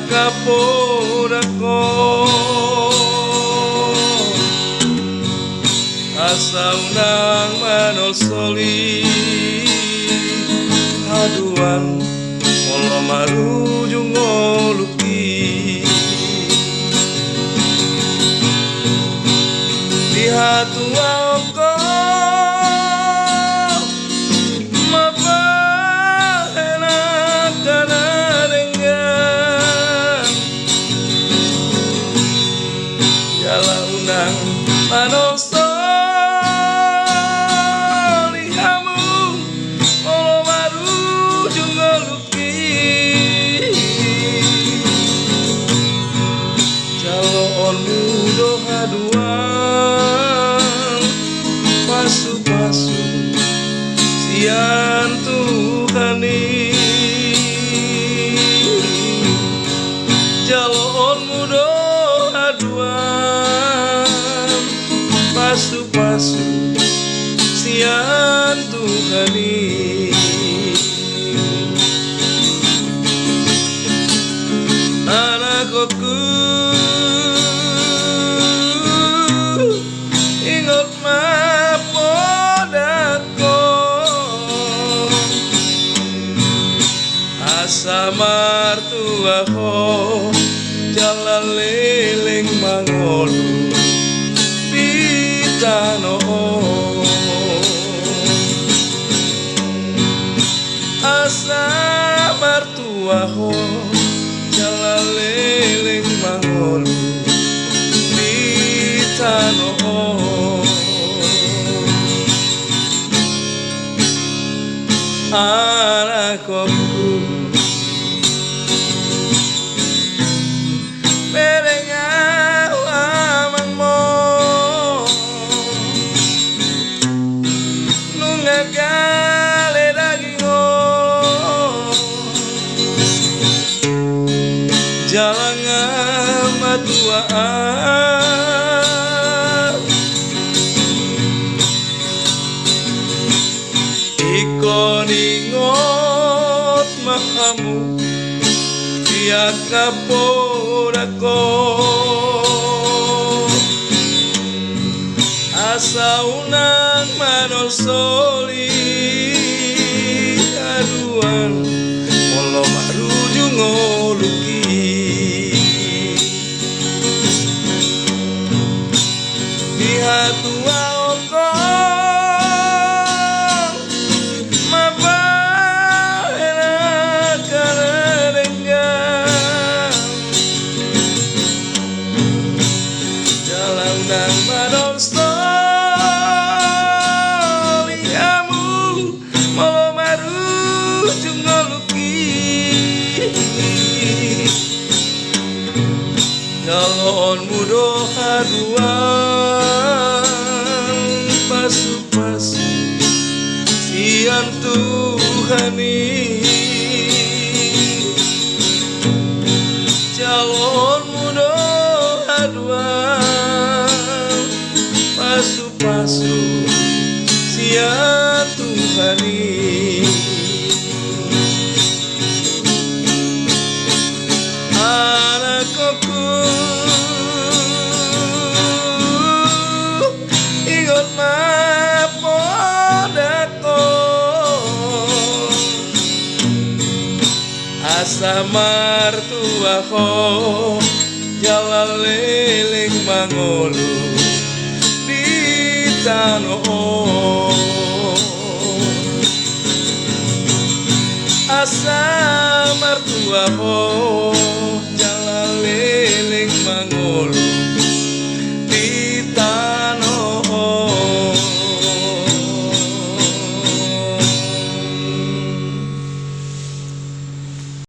kapurako asa unang manosoli haduan molo marujung ngoluki lihat tuangko manoso lihamu molo marujung ngoluki calonmu doha duang pasu-pasu sian Tuhani calonmu doha duang pasu-pasu sian Tuhani anakku ingot mapodako asa martuaho jalan leleng mangolu tano asa martuaho jalan leleng mangolu di tano anakku gale dagingo jalan matuaan ikon ingot mahamu dia kapurako asa unang manosoli aduan molo marujung ngoluki lihat tuangko jalan unang manosoli calonmu doha duang pasu-pasu sian Tuhani calonmu doha duang pasu-pasu sian Tuhani anakku ingot mapodako asa martuaho jalan leleng mangolu di tano asa martuaho jalan leleng mangolu